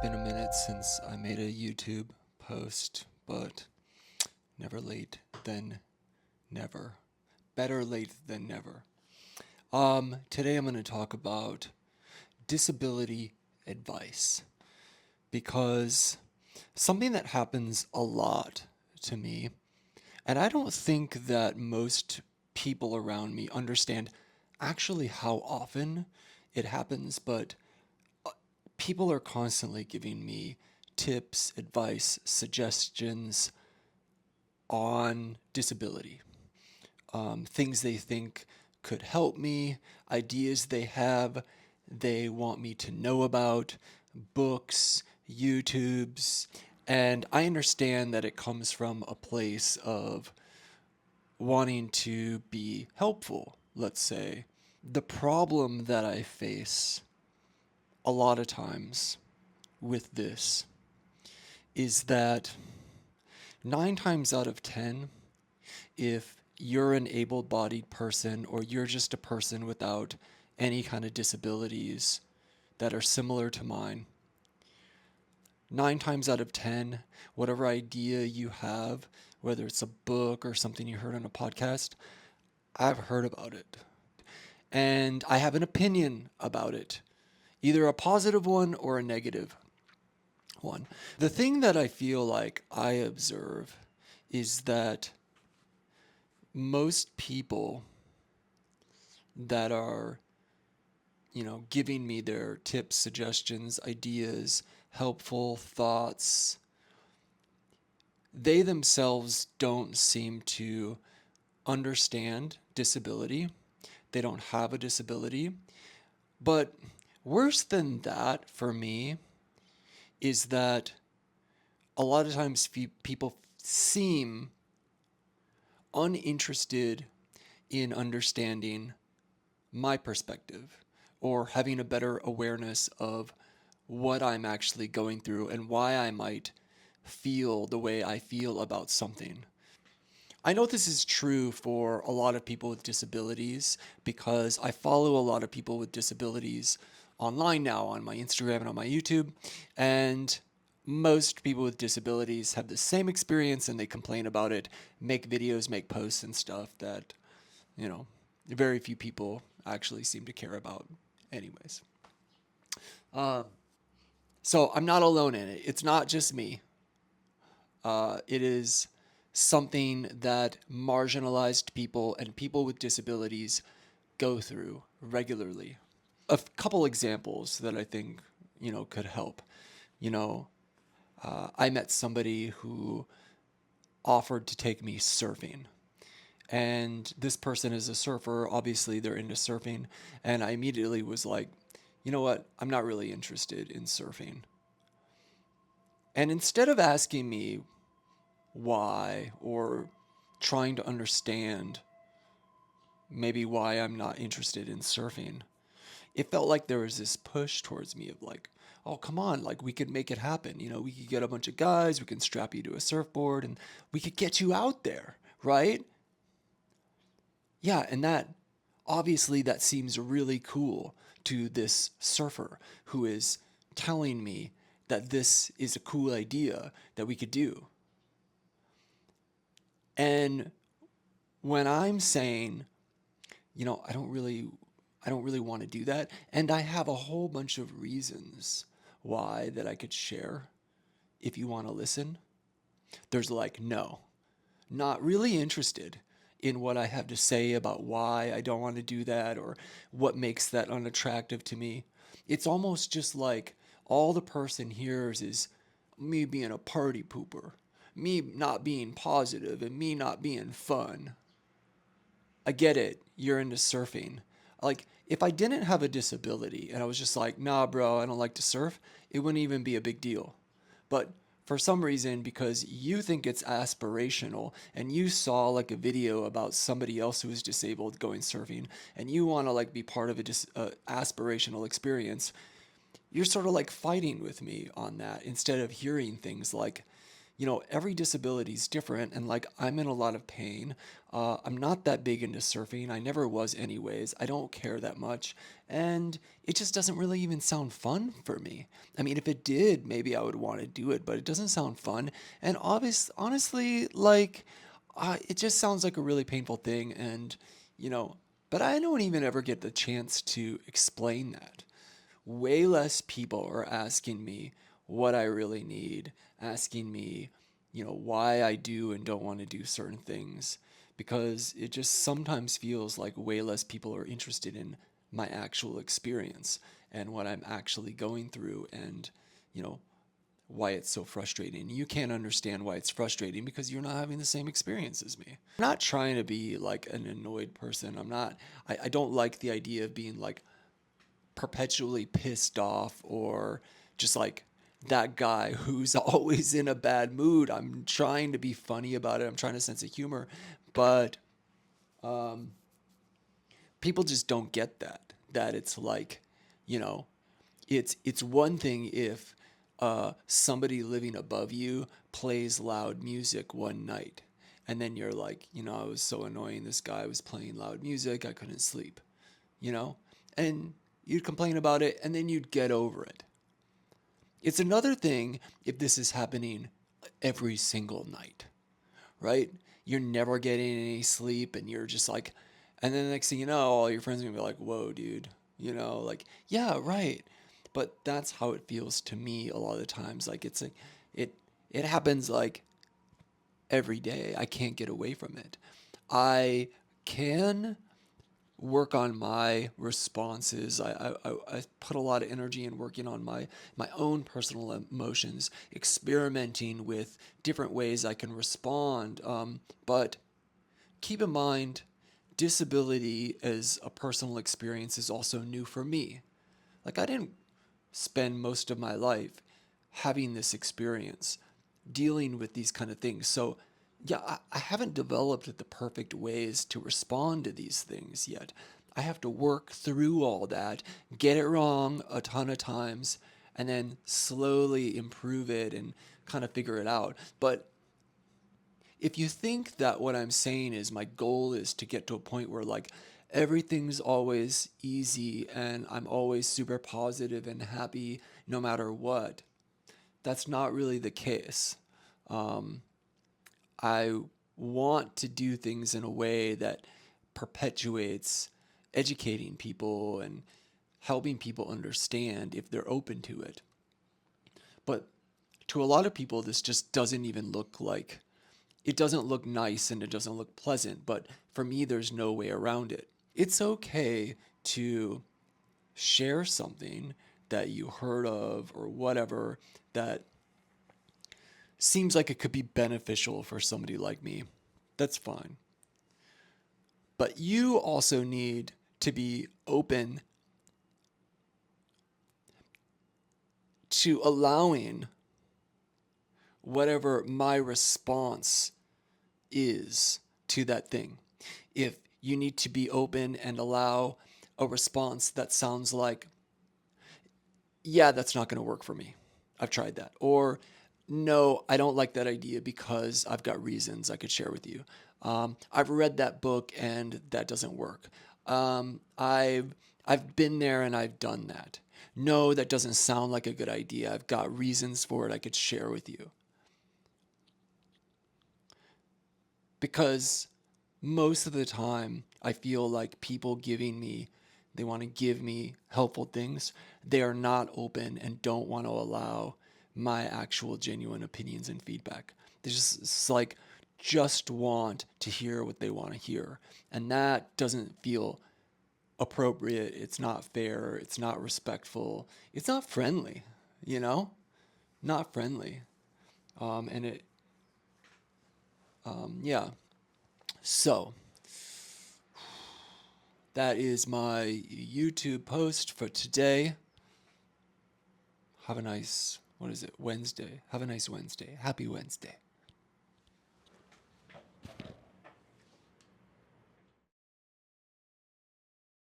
been a minute since I made a YouTube post, but never late than never. Better late than never. Today I'm going to talk about disability advice because something that happens a lot to me, and I don't think that most people around me understand actually how often it happens, but people are constantly giving me tips, advice, suggestions on disability, things they think could help me, ideas they have, they want me to know about, books, YouTubes, and I understand that it comes from a place of wanting to be helpful, let's say. The problem that I face a lot of times with this is that 9 times out of 10, if you're an able bodied person or you're just a person without any kind of disabilities that are similar to mine, 9 times out of 10, whatever idea you have, whether it's a book or something you heard on a podcast, I've heard about it. And I have an opinion about it, either a positive one or a negative one. The thing that I feel like I observe is that most people that are, giving me their tips, suggestions, ideas, helpful thoughts, they themselves don't seem to understand disability. They don't have a disability. But worse than that for me is that a lot of times people seem uninterested in understanding my perspective or having a better awareness of what I'm actually going through and why I might feel the way I feel about something. I know this is true for a lot of people with disabilities because I follow a lot of people with disabilities online now on my Instagram and on my YouTube. And most people with disabilities have the same experience and they complain about it, make videos, make posts and stuff that, you know, very few people actually seem to care about, anyways. So I'm not alone in it. It's not just me. It is something that marginalized people and people with disabilities go through regularly. A couple examples that I think, could help. You know, I met somebody who offered to take me surfing. And this person is a surfer. Obviously, they're into surfing. And I immediately was like, you know what? I'm not really interested in surfing. And instead of asking me why or trying to understand maybe why I'm not interested in surfing, it felt like there was this push towards me of like, oh, come on, like we could make it happen. We could get a bunch of guys, we can strap you to a surfboard and we could get you out there, right? Yeah, and that obviously that seems really cool to this surfer who is telling me that this is a cool idea that we could do. And when I'm saying, I don't really want to do that, and I have a whole bunch of reasons why that I could share if you want to listen, there's like, no, not really interested in what I have to say about why I don't want to do that or what makes that unattractive to me. It's almost just like all the person hears is me being a party pooper, me not being positive, and me not being fun. I get it. You're into surfing. Like, if I didn't have a disability and I was just like, nah, bro, I don't like to surf, it wouldn't even be a big deal. But for some reason, because you think it's aspirational and you saw like a video about somebody else who is disabled going surfing and you want to like be part of a aspirational experience, you're sort of like fighting with me on that instead of hearing things like, every disability is different, and like I'm in a lot of pain. I'm not that big into surfing. I never was, anyways. I don't care that much, and it just doesn't really even sound fun for me. I mean, if it did, maybe I would want to do it, but it doesn't sound fun. And honestly, like, it just sounds like a really painful thing, and you know, but I don't even ever get the chance to explain that. Way less people are asking me what I really need, asking me, why I do and don't want to do certain things, because it just sometimes feels like way less people are interested in my actual experience and what I'm actually going through, and, you know, why it's so frustrating. You can't understand why it's frustrating because you're not having the same experience as me. I'm not trying to be like an annoyed person. I don't like the idea of being like perpetually pissed off or just like that guy who's always in a bad mood. I'm trying to be funny about it. I'm trying to sense of humor, but um, people just don't get that. That it's like, you know, it's one thing if somebody living above you plays loud music one night, and then you're like, I was so annoying. This guy was playing loud music. I couldn't sleep, you know, and you'd complain about it, and then you'd get over it. It's another thing if this is happening every single night, right? You're never getting any sleep, and you're just like, and then the next thing you know, all your friends are gonna be like, whoa, dude, like, yeah, right. But that's how it feels to me a lot of the times. Like it's like it it happens like every day. I can't get away from it. I can work on my responses. I put a lot of energy in working on my own personal emotions, experimenting with different ways I can respond. But keep in mind, disability as a personal experience is also new for me. Like, I didn't spend most of my life having this experience, dealing with these kind of things. So, yeah, I haven't developed the perfect ways to respond to these things yet. I have to work through all that, get it wrong a ton of times, and then slowly improve it and kind of figure it out. But if you think that what I'm saying is my goal is to get to a point where like everything's always easy and I'm always super positive and happy no matter what, that's not really the case. Um, I want to do things in a way that perpetuates educating people and helping people understand if they're open to it. But to a lot of people, this just doesn't even look like it doesn't look nice and it doesn't look pleasant, but for me, there's no way around it. It's okay to share something that you heard of or whatever that seems like it could be beneficial for somebody like me. That's fine. But you also need to be open to allowing whatever my response is to that thing. If you need to be open and allow a response that sounds like, yeah, that's not going to work for me. I've tried that. Or, no, I don't like that idea because I've got reasons I could share with you. I've read that book and that doesn't work. I've been there and I've done that. No, that doesn't sound like a good idea. I've got reasons for it I could share with you. Because most of the time, I feel like people they want to give me helpful things. They are not open and don't want to allow my actual genuine opinions and feedback. They just, it's like, just want to hear what they want to hear. And that doesn't feel appropriate. It's not fair. It's not respectful. It's not friendly, you know? Not friendly. And it, yeah. So, that is my YouTube post for today. Have a nice, what is it, Wednesday. Have a nice Wednesday. Happy Wednesday.